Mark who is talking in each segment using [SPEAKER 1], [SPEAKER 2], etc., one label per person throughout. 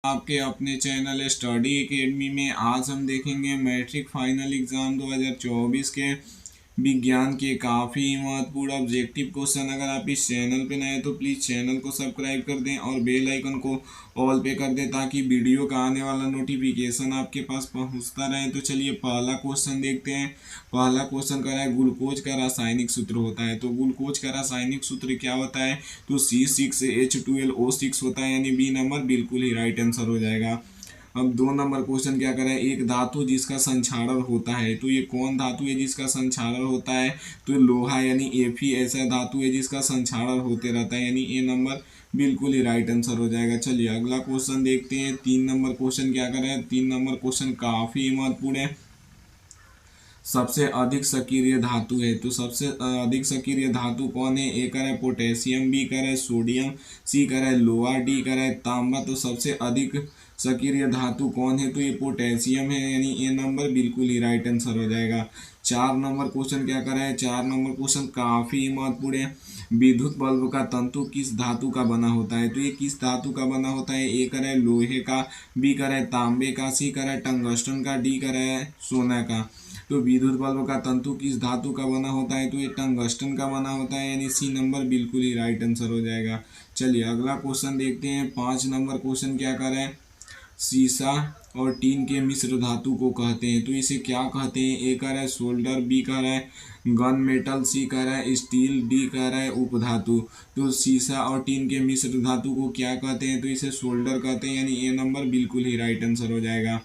[SPEAKER 1] आपके अपने channel study academy में आज हम देखेंगे मैट्रिक फाइनल एग्ज़ाम 2024 के विज्ञान के काफ़ी महत्वपूर्ण ऑब्जेक्टिव क्वेश्चन। अगर आप इस चैनल पे नए हैं तो प्लीज़ चैनल को सब्सक्राइब कर दें और बेल आइकन को ऑल पे कर दें ताकि वीडियो का आने वाला नोटिफिकेशन आपके पास पहुंचता रहे। तो चलिए पहला क्वेश्चन देखते हैं। पहला क्वेश्चन कह रहा है ग्लूकोज का रासायनिक सूत्र होता है। तो ग्लूकोज का रासायनिक सूत्र क्या होता है? तो C6H12O6 होता है, यानी बी नंबर बिल्कुल ही राइट आंसर हो जाएगा। अब 2 नंबर क्वेश्चन क्या करें, एक धातु जिसका संक्षारण होता है। तो ये कौन धातु है जिसका संक्षारण होता है? तो लोहा यानी Fe ऐसा धातु है जिसका संक्षारण होते रहता है, यानी ए नंबर बिल्कुल ही राइट आंसर हो जाएगा। चलिए अगला क्वेश्चन देखते हैं। 3 नंबर क्वेश्चन क्या करें, 3 नंबर क्वेश्चन काफ़ी महत्वपूर्ण है। सबसे अधिक सक्रिय धातु है। तो सबसे अधिक सक्रिय धातु कौन है? ए करे पोटेशियम, बी करे सोडियम, सी करे लोहा, डी करे तांबा। तो सबसे अधिक सक्रिय धातु कौन है? तो ये पोटेशियम है, यानी ए नंबर बिल्कुल ही राइट आंसर हो जाएगा। 4 नंबर क्वेश्चन क्या करा है, 4 नंबर क्वेश्चन काफ़ी महत्वपूर्ण है। विद्युत बल्ब का तंतु किस धातु का बना होता है? तो ये किस धातु का बना होता है? ए करे लोहे का, बी करे तांबे का, सी करे टंगस्टन का, डी करे सोना का। तो विद्युत बल्ब का तंतु किस धातु का बना होता है? तो ये टंगस्टन का बना होता है, यानी सी नंबर बिल्कुल ही राइट आंसर हो जाएगा। चलिए अगला क्वेश्चन देखते हैं। 5 नंबर क्वेश्चन क्या करें, सीसा और टीन के मिश्र धातु को कहते हैं। तो इसे क्या कहते हैं? ए कह रहा है सोल्डर, बी कह रहा है गन मेटल, सी कह रहा है स्टील, डी कह रहा है उपधातु। तो सीसा और टीन के मिश्र धातु को क्या कहते हैं? तो इसे सोल्डर कहते हैं, यानी ए नंबर बिल्कुल ही राइट आंसर हो जाएगा।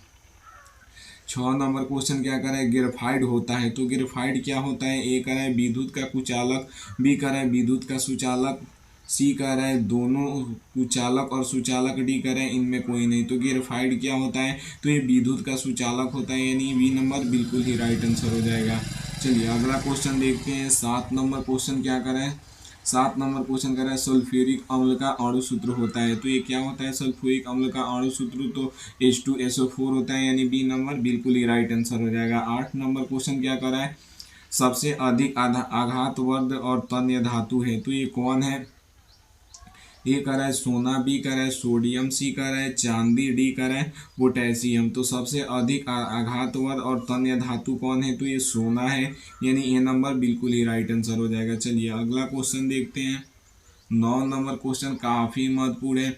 [SPEAKER 1] 6 नंबर क्वेश्चन क्या करें, ग्रेफाइड होता है। तो ग्रेफाइड क्या होता है? ए कह रहा है विद्युत का कुचालक, बी कह रहा है विद्युत का सुचालक, सी कह रहा है दोनों कुचालक और सुचालक, डी कह रहे हैं इनमें कोई नहीं। तो ग्रेफाइड क्या होता है? तो ये विद्युत का सुचालक होता है, यानी बी नंबर बिल्कुल ही राइट आंसर हो जाएगा। चलिए अगला क्वेश्चन देखते हैं। 7 नंबर क्वेश्चन क्या करें, 7 नंबर क्वेश्चन कर रहा है सल्फ्यूरिक अम्ल का अणु सूत्र होता है। तो ये क्या होता है सल्फ्यूरिक अम्ल का अणु सूत्र? तो H2SO4 होता है, यानी बी नंबर बिल्कुल ही राइट आंसर हो जाएगा। 8 नंबर क्वेश्चन क्या कर रहा है, सबसे अधिक आघातवर्ध और तन्य धातु है। तो ये कौन है? ए कर रहा है सोना, बी कर रहा है सोडियम, सी कर रहा है चांदी, डी कर रहा है पोटेशियम। तो सबसे अधिक आघातवर्ध और तन्य धातु कौन है? तो ये सोना है, यानी ए नंबर बिल्कुल ही राइट आंसर हो जाएगा। चलिए अगला क्वेश्चन देखते हैं। 9 नंबर क्वेश्चन काफ़ी महत्वपूर्ण है।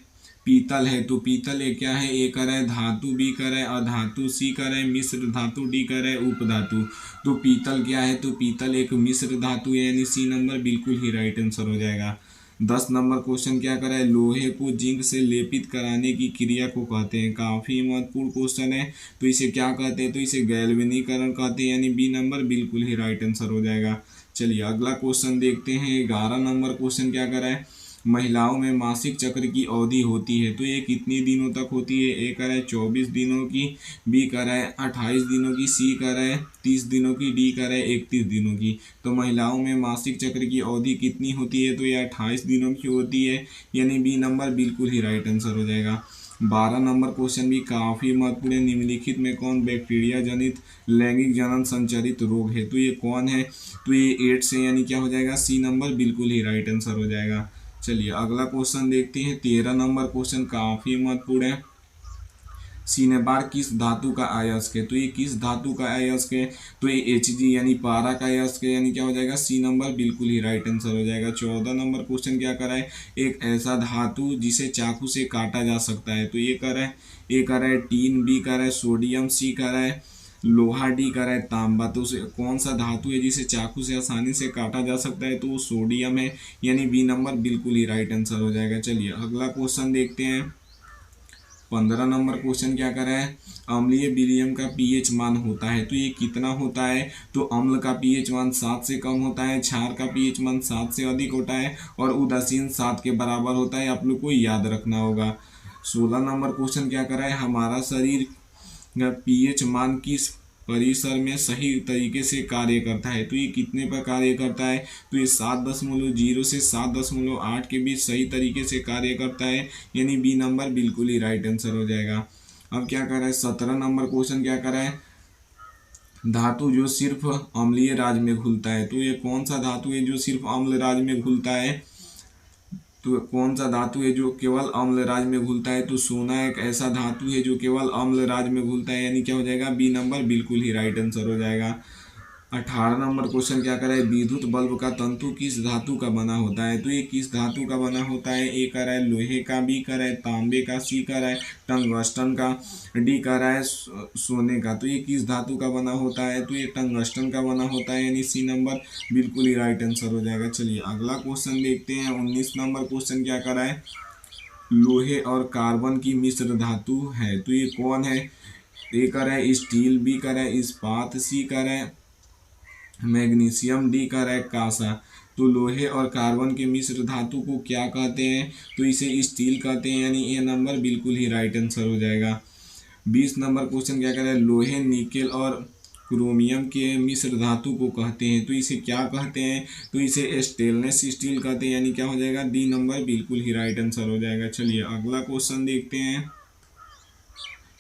[SPEAKER 1] पीतल है। तो पीतल एक क्या है? ए कर है धातु, बी कर है अधातु, सी कर है मिश्र धातु, डी कर है उपधातु। तो पीतल क्या है? तो पीतल एक मिश्र धातु है, यानी सी नंबर बिल्कुल ही राइट आंसर हो जाएगा। 10 नंबर क्वेश्चन क्या करा है, लोहे को जिंक से लेपित कराने की क्रिया को कहते हैं। काफ़ी महत्वपूर्ण क्वेश्चन है। तो इसे क्या कहते हैं? तो इसे गैल्वेनीकरण कहते हैं, यानी बी नंबर बिल्कुल ही राइट आंसर हो जाएगा। चलिए अगला क्वेश्चन देखते हैं। 11 नंबर क्वेश्चन क्या करा है, महिलाओं में मासिक चक्र की अवधि होती है। तो ये कितनी दिनों तक होती है? ए कह रहा है 24 दिनों की, बी कह रहा है 28 दिनों की, सी कह रहा है 30 दिनों की, डी कह रहा है 31 दिनों की। तो महिलाओं में मासिक चक्र की अवधि कितनी होती है? तो ये 28 दिनों की होती है, यानी बी नंबर बिल्कुल ही राइट आंसर हो जाएगा। 12 नंबर क्वेश्चन भी काफ़ी महत्वपूर्ण है। निम्नलिखित में कौन बैक्टीरिया जनित लैंगिक जनन संचारित रोग है? तो ये कौन है? तो ये एड्स है, यानी क्या हो जाएगा? सी नंबर बिल्कुल ही राइट आंसर हो जाएगा। चलिए अगला क्वेश्चन देखते हैं। 13 नंबर क्वेश्चन काफ़ी महत्वपूर्ण है। सिनेबार किस धातु का अयस्क है? तो ये किस धातु का अयस्क है? तो ये Hg यानी पारा का अयस्क है, यानी क्या हो जाएगा? सी नंबर बिल्कुल ही राइट आंसर हो जाएगा। 14 नंबर क्वेश्चन क्या करा है, एक ऐसा धातु जिसे चाकू से काटा जा सकता है। तो ये कर रहा है, ए कर रहा है टीन, बी कर रहा है सोडियम, सी कर रहा है लोहा, डी कर रहा है तांबा। तो उसे कौन सा धातु है जिसे चाकू से आसानी से काटा जा सकता है? तो वो सोडियम है, यानी बी नंबर बिल्कुल ही राइट आंसर हो जाएगा। चलिए अगला क्वेश्चन देखते हैं। 15 नंबर क्वेश्चन क्या कर रहा है, अम्लीय विलियम का पीएच मान होता है। तो ये कितना होता है? तो अम्ल का पीएच मान 7 से कम होता है, क्षार का पीएच मान 7 से अधिक होता है और उदासीन 7 के बराबर होता है। आप लोग को याद रखना होगा। 16 नंबर क्वेश्चन क्या कर रहा है, हमारा शरीर पीएच मान किस परिसर में सही तरीके से कार्य करता है? तो ये कितने पर कार्य करता है? तो ये 7.0 से 7.8 के बीच सही तरीके से कार्य करता है, यानी बी नंबर बिल्कुल ही राइट आंसर हो जाएगा। अब क्या कर रहा है, 17 नंबर क्वेश्चन क्या कर रहा है, धातु जो सिर्फ अम्लीय राज में घुलता है। तो ये कौन सा धातु है जो सिर्फ अम्ल राज में घुलता है? तो कौन सा धातु है जो केवल अम्ल राज में घुलता है? तो सोना एक ऐसा धातु है जो केवल अम्ल राज में घुलता है, यानी क्या हो जाएगा? बी नंबर बिल्कुल ही राइट आंसर हो जाएगा। 18 नंबर क्वेश्चन क्या करे? विद्युत बल्ब का तंतु किस धातु का बना होता है? तो ये किस धातु का बना होता है? ए कह रहा है लोहे का, बी कह रहा है तांबे का, सी कह रहा है टंगस्टन का, डी कह रहा है सोने का। तो ये किस धातु का बना होता है? तो ये टंगस्टन का बना होता है, यानी सी नंबर बिल्कुल ही राइट आंसर हो जाएगा। चलिए अगला क्वेश्चन देखते हैं। 19 नंबर क्वेश्चन क्या कर रहा है? लोहे और कार्बन की मिश्र धातु है, तो ये कौन है? ए कह रहा है स्टील, बी कह रहा है इस्पात, सी कह रहा है मैग्नीशियम, डी कह रहा है कांसा। तो लोहे और कार्बन के मिश्र धातु को क्या कहते हैं? तो इसे स्टील कहते हैं, यानी ये नंबर बिल्कुल ही राइट आंसर हो जाएगा। 20 नंबर क्वेश्चन क्या कह रहा है? लोहे, निकेल और क्रोमियम के मिश्र धातु को कहते हैं, तो इसे क्या कहते हैं? तो इसे स्टेनलेस स्टील कहते हैं, यानी क्या हो जाएगा? डी नंबर बिल्कुल ही राइट आंसर हो जाएगा। चलिए अगला क्वेश्चन देखते हैं।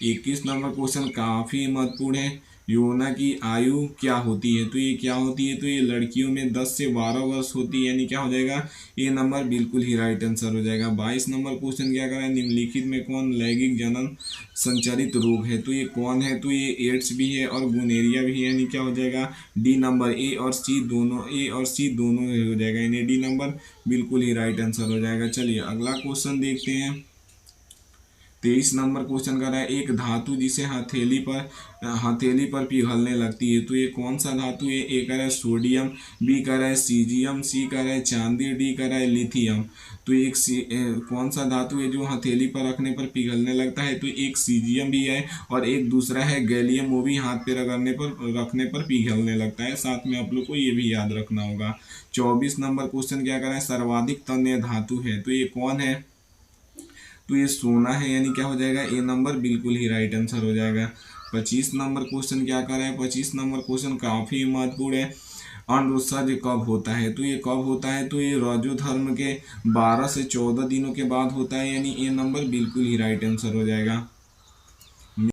[SPEAKER 1] 21 नंबर क्वेश्चन काफ़ी महत्वपूर्ण है। यौना की आयु क्या होती है? तो ये क्या होती है? तो ये लड़कियों में 10 से 12 वर्ष होती है, यानी क्या हो जाएगा? ये नंबर बिल्कुल ही राइट आंसर हो जाएगा। 22 नंबर क्वेश्चन क्या कर रहा है? निम्नलिखित में कौन लैंगिक जनन संचारित रोग है? तो ये कौन है? तो ये एड्स भी है और गुनेरिया भी है, यानी क्या हो जाएगा? D number. ए और सी दोनों हो जाएगा, यानी डी नंबर बिल्कुल ही राइट आंसर हो जाएगा। चलिए अगला क्वेश्चन देखते हैं। 23 नंबर क्वेश्चन कर रहा है एक धातु जिसे हथेली पर पिघलने लगती है, तो ये कौन सा धातु है? ए कह रहा है सोडियम, बी कह रहा है सीजियम, सी कह रहा है चांदी, डी कह रहा है लिथियम। तो कौन सा धातु है जो हथेली पर रखने पर पिघलने लगता है? तो एक सीजियम भी है और एक दूसरा है गैलियम, वो भी हाथ पे रखने पर पिघलने लगता है। साथ में आप लोग को ये भी याद रखना होगा। 24 नंबर क्वेश्चन क्या कर रहा है? सर्वाधिक तन्य धातु है, तो ये कौन है? तो ये सोना है, यानी क्या हो जाएगा? ए नंबर बिल्कुल ही राइट आंसर हो जाएगा। 25 नंबर क्वेश्चन क्या कर रहा है? 25 नंबर क्वेश्चन काफ़ी महत्वपूर्ण है। अंडोत्सर्ग कब होता है? तो ये कब होता है? तो ये रजो धर्म के 12 से 14 दिनों के बाद होता है, यानी ए नंबर बिल्कुल ही राइट आंसर हो जाएगा।